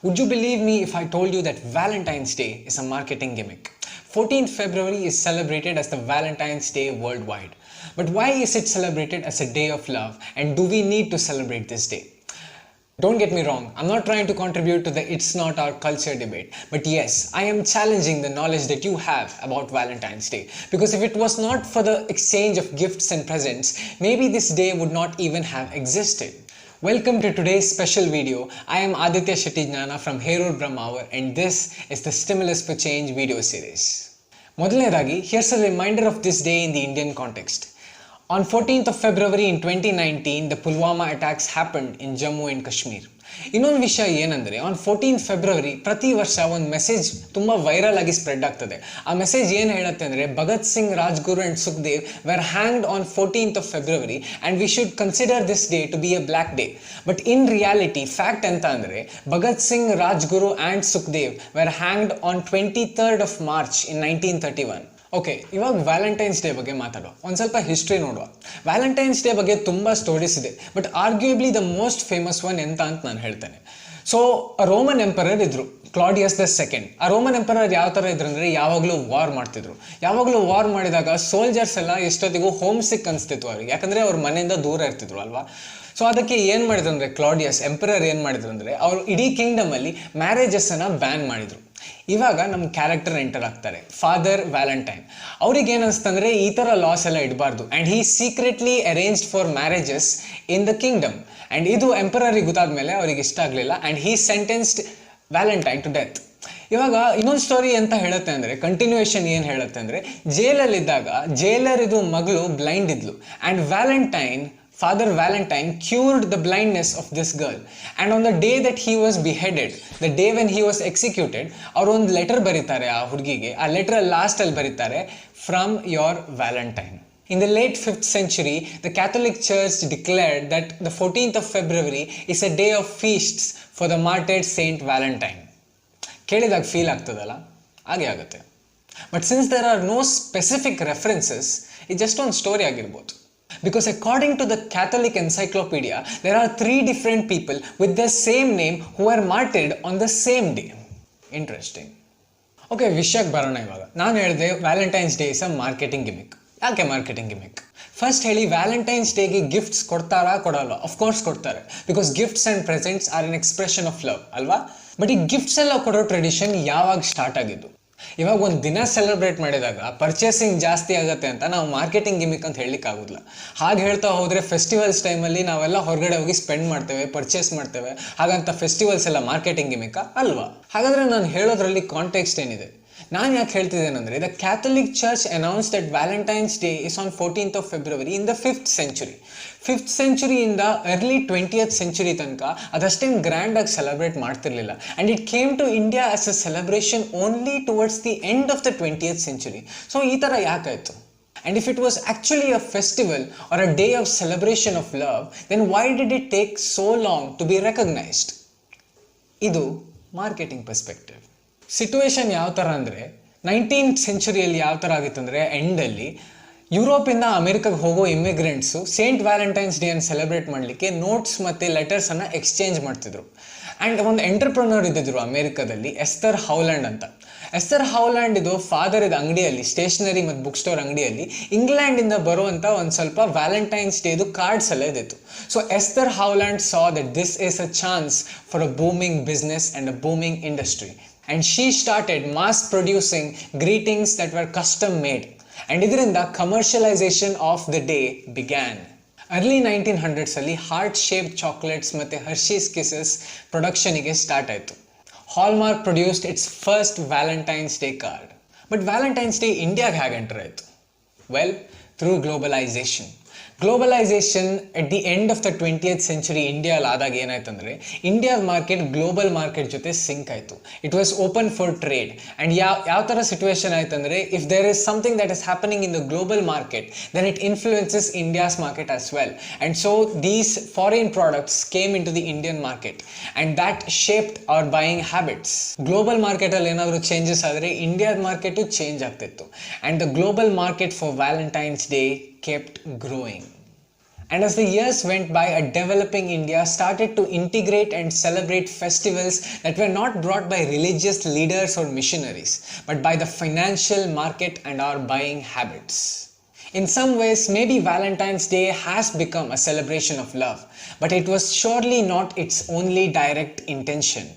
Would you believe me if I told you that Valentine's Day is a marketing gimmick? 14th February is celebrated as the Valentine's Day worldwide. But why is it celebrated as a day of love, and do we need to celebrate this day? Don't get me wrong, I'm not trying to contribute to the it's not our culture debate. But yes, I am challenging the knowledge that you have about Valentine's Day. Because if it was not for the exchange of gifts and presents, maybe this day would not even have existed. Welcome to today's special video. I am Aditya Shetty from Herur Brahmawar, and this is the Stimulus for Change video series. Modaledagi, here's a reminder of this day in the Indian context. On 14th of February in 2019, the Pulwama attacks happened in Jammu and Kashmir. ಇನ್ನೊಂದು ವಿಷಯ ಏನಂದರೆ on 14th February ಪ್ರತಿ ವರ್ಷ ಒಂದು message ತುಂಬ viral ಆಗಿ spread ಆಗ್ತದೆ. ಆ ಮೆಸೇಜ್ ಏನು ಹೇಳುತ್ತೆ ಅಂದರೆ Bhagat Singh Rajguru and Sukhdev were hanged on 14th of February and we should consider this day to be a black day. But in reality fact ಅಂತ ಅಂದರೆ Bhagat Singh Rajguru and Sukhdev were hanged on 23rd of March in 1931. Okay, ಇವಾಗ Valentine's day ಬಗ್ಗೆ ಮಾತಾಡುವ. ಒಂದು ಸ್ವಲ್ಪ history ನೋಡುವ. Valentine's day ಬಗ್ಗೆ ತುಂಬ ಸ್ಟೋರೀಸ್ ಇದೆ, but arguably the most famous one ಎಂತ ಅಂತ ನಾನು ಹೇಳ್ತೇನೆ. ಸೊ ರೋಮನ್ ಎಂಪರರ್ ಇದ್ರು, ಕ್ಲಾಡಿಯಸ್ ದ ಸೆಕೆಂಡ್. ಆ ರೋಮನ್ ಎಂಪರರ್ ಯಾವ ಥರ ಇದ್ರು ಅಂದರೆ ಯಾವಾಗಲೂ ವಾರ್ ಮಾಡ್ತಿದ್ರು. ಯಾವಾಗಲೂ ವಾರ್ ಮಾಡಿದಾಗ ಸೋಲ್ಜರ್ಸ್ ಎಲ್ಲ ಎಷ್ಟೊತ್ತಿಗೂ ಹೋಮ್ ಸಿಕ್ ಅನಿಸ್ತಿತ್ತು ಅವ್ರಿಗೆ, ಯಾಕಂದರೆ ಅವ್ರ ಮನೆಯಿಂದ ದೂರ ಇರ್ತಿದ್ರು ಅಲ್ವಾ. ಸೊ ಅದಕ್ಕೆ ಏನು ಮಾಡಿದ್ರು ಅಂದರೆ ಕ್ಲಾಡಿಯಸ್ ಎಂಪರರ್ ಏನು ಮಾಡಿದ್ರು ಅಂದರೆ ಅವರು ಇಡೀ ಕಿಂಗ್ಡಮಲ್ಲಿ ಮ್ಯಾರೇಜಸ್ಸನ್ನು ಬ್ಯಾನ್ ಮಾಡಿದರು. ಇವಾಗ ನಮ್ಮ ಕ್ಯಾರೆಕ್ಟರ್ ಎಂಟರ್ ಆಗ್ತಾರೆ, ಫಾದರ್ ವ್ಯಾಲೆಂಟೈನ್. ಅವ್ರಿಗೆ ಏನು ಅನಿಸ್ತಂದರೆ ಈ ಥರ ಲಾಸ್ ಎಲ್ಲ ಇಡಬಾರ್ದು, and he secretly arranged for marriages in the kingdom. And ಇದು ಎಂಪರರಿಗೆ ಗೊತ್ತಾದ ಮೇಲೆ ಅವ್ರಿಗೆ ಇಷ್ಟ ಆಗಲಿಲ್ಲ, and he sentenced Valentine to death. ಇವಾಗ ಇನ್ನೊಂದು ಸ್ಟೋರಿ ಅಂತ ಹೇಳುತ್ತೆ ಅಂದರೆ, ಕಂಟಿನ್ಯೂಯೇಷನ್ ಏನು ಹೇಳುತ್ತೆ ಅಂದರೆ, ಜೈಲಲ್ಲಿದ್ದಾಗ ಜೈಲರ್ ಇದು ಮಗಳು ಬ್ಲೈಂಡ್ ಇದ್ಲು, and Valentine Father Valentine cured the blindness of this girl. And on the day that he was beheaded, the day when he was executed, ಅವರು ಒಂದು ಲೆಟರ್ ಬರೀತಾರೆ ಆ ಹುಡುಗಿಗೆ. ಆ ಲೆಟರ್ ಲಾಸ್ಟಲ್ಲಿ ಬರೀತಾರೆ, from your Valentine. In the late 5th century, the Catholic Church declared that the 14th of February is a day of feasts for the martyred Saint Valentine. ಕೇಳಿದಾಗ feel ಆಗ್ತದಲ್ಲ, ಹಾಗೆ ಆಗುತ್ತೆ. But since there are no specific references, ಇದು just ಒಂದು story ಆಗಿರ್ಬೋದು. Because according to the Catholic Encyclopedia, there are 3 different people with the same name who are martyred on the same day. Interesting. Okay, ವಿಷಯಕ್ಕೆ ಬರೋಣ. ಇವಾಗ ನಾನು ಹೇಳಿದೆ Valentine's day is a marketing gimmick. ಯಾಕೆ marketing gimmick? First ಹೇಳಿ, Valentine's ಡೇಗೆ gifts ಕೊಡ್ತಾರಾ ಕೊಡಲ್ಲ? ಅಫ್ಕೋರ್ಸ್ ಕೊಡ್ತಾರೆ, because gifts and presents are an expression of love ಅಲ್ವಾ. ಬಟ್ ಈ ಗಿಫ್ಟ್ಸ್ ಎಲ್ಲ ಕೊಡೋ ಟ್ರೆಡಿಷನ್ ಯಾವಾಗ ಸ್ಟಾರ್ಟ್ ಆಗಿದ್ದು? ಇವಾಗ ಒಂದು ದಿನ ಸೆಲೆಬ್ರೇಟ್ ಮಾಡಿದಾಗ ಪರ್ಚೇಸಿಂಗ್ ಜಾಸ್ತಿ ಆಗುತ್ತೆ ಅಂತ ನಾವು ಮಾರ್ಕೆಟಿಂಗ್ ಗಿಮಿಕ್ ಅಂತ ಹೇಳಲಿಕ್ಕೆ ಆಗೋದಿಲ್ಲ. ಹಾಗೆ ಹೇಳ್ತಾ ಹೋದರೆ ಫೆಸ್ಟಿವಲ್ಸ್ ಟೈಮಲ್ಲಿ ನಾವೆಲ್ಲ ಹೊರಗಡೆ ಹೋಗಿ ಸ್ಪೆಂಡ್ ಮಾಡ್ತೇವೆ, ಪರ್ಚೇಸ್ ಮಾಡ್ತೇವೆ, ಹಾಗಂತ ಫೆಸ್ಟಿವಲ್ಸ್ ಎಲ್ಲ ಮಾರ್ಕೆಟಿಂಗ್ ಗಿಮಿಕಾ ಅಲ್ವಾ? ಹಾಗಾದರೆ ನಾನು ಹೇಳೋದ್ರಲ್ಲಿ ಕಾಂಟೆಕ್ಸ್ಟ್ ಏನಿದೆ? ನಾನು ಯಾಕೆ ಹೇಳ್ತಿದ್ದೇನೆಂದರೆ, the Catholic church announce that Valentine's day is on 14th of February in the 5th century. 5th centuryಯಿಂದ early 20th century ತನಕ ಅದಷ್ಟೇನು ಗ್ರ್ಯಾಂಡಾಗಿ ಸೆಲೆಬ್ರೇಟ್ ಮಾಡ್ತಿರ್ಲಿಲ್ಲ. And it came to India as a celebration only towards the end of the 20th century. So ಈ ಥರ ಯಾಕಾಯಿತು? And if it was actually a festival or a day of celebration of love, then why did it take so long to be recognized? ಇದು marketing perspective. Situation ಯಾವ ಥರ ಅಂದರೆ, 19th centuryಯಲ್ಲಿ ಯಾವ ಥರ ಆಗಿತ್ತು ಅಂದರೆ, ಎಂಡಲ್ಲಿ ಯುರೋಪಿಂದ ಅಮೆರಿಕಾಗೆ ಹೋಗೋ ಇಮಿಗ್ರೆಂಟ್ಸು ಸೇಂಟ್ ವ್ಯಾಲೆಂಟೈನ್ಸ್ ಡೇ ಅನ್ನು ಸೆಲೆಬ್ರೇಟ್ ಮಾಡಲಿಕ್ಕೆ ನೋಟ್ಸ್ ಮತ್ತು ಲೆಟರ್ಸನ್ನು ಎಕ್ಸ್ಚೇಂಜ್ ಮಾಡ್ತಿದ್ರು. ಆ್ಯಂಡ್ ಒಂದು ಎಂಟರ್ಪ್ರನರ್ ಇದ್ದಿದ್ರು ಅಮೇರಿಕಾದಲ್ಲಿ, ಎಸ್ತರ್ ಹೌಲ್ಯಾಂಡ್ ಅಂತ. ಎಸ್ತರ್ ಹೌಲ್ಯಾಂಡ್ ಇದು ಫಾದರ್ ಇದು ಅಂಗಡಿಯಲ್ಲಿ, ಸ್ಟೇಷನರಿ ಮತ್ತು ಬುಕ್ ಸ್ಟೋರ್ ಅಂಗಡಿಯಲ್ಲಿ ಇಂಗ್ಲೆಂಡಿಂದ ಬರುವಂಥ ಒಂದು ಸ್ವಲ್ಪ ವ್ಯಾಲೆಂಟೈನ್ಸ್ ಡೇದು ಕಾರ್ಡ್ಸ್ ಎಲ್ಲ ಇದ್ದಿತ್ತು. So Esther Howland saw that this is a chance for a booming business and a booming industry. And she started mass producing greetings that were custom made. And ಇದರಿಂದ commercialization of the day began. Early 1900s ಅಲ್ಲಿ heart shaped chocolates ಮತ್ತು Hershey's kisses ಪ್ರೊಡಕ್ಷನಿಗೆ start ಆಯಿತು. Hallmark produced its first Valentine's day card. But Valentine's day ಇಂಡಿಯಾಗೆ ಹೇಗೆ enter ಆಯಿತು? Well, through globalisation. Globalisation at the end of the 20th century ಇಂಡಿಯಾಲ್ ಆದಾಗ ಏನಾಯ್ತು ಅಂದರೆ, ಇಂಡಿಯಾದ ಮಾರ್ಕೆಟ್ ಗ್ಲೋಬಲ್ ಮಾರ್ಕೆಟ್ ಜೊತೆ ಸಿಂಕ್ ಆಯಿತು. It was open for trade. And ಯಾವ ಥರ ಸಿಚುವೇಶನ್ ಆಯ್ತು ಅಂದರೆ, if there is something that is happening in the global market, then it influences India's market as well. And so these foreign products came in to the Indian market, and that shaped our buying habits. Global ಮಾರ್ಕೆಟಲ್ಲಿ ಏನಾದರೂ changes ಆದರೆ ಇಂಡಿಯಾದ market change ಆಗ್ತಿತ್ತು. And the global market for Valentine's day kept growing. And as the years went by, a developing India started to integrate and celebrate festivals that were not brought by religious leaders or missionaries, but by the financial market and our buying habits. In some ways, maybe Valentine's Day has become a celebration of love, but it was surely not its only direct intention.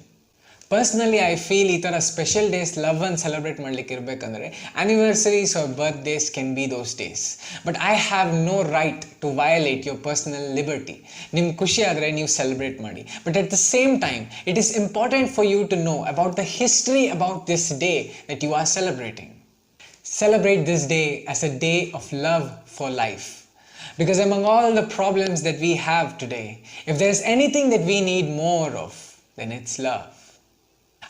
Personally, I feel ಈ ಥರ special days love ಅನ್ನು celebrate ಮಾಡ್ಲಿಕ್ಕೆ ಇರಬೇಕಂದ್ರೆ anniversaries or birthdays can be those days. But I have no right to violate your personal liberty. ನಿಮ್ಗೆ ಖುಷಿ ಆದರೆ ನೀವು celebrate ಮಾಡಿ. But at the same time it is important for you to know about the history about this day that you are celebrating. Celebrate this day as a day of love for life. Because among all the problems that we have today, if there's anything that we need more of, then it's love.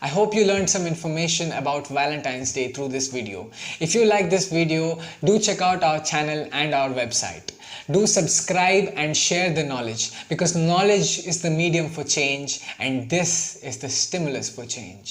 I hope you learned some information about Valentine's Day through this video. If you like this video, do check out our channel and our website. Do subscribe and share the knowledge, because knowledge is the medium for change and this is the stimulus for change.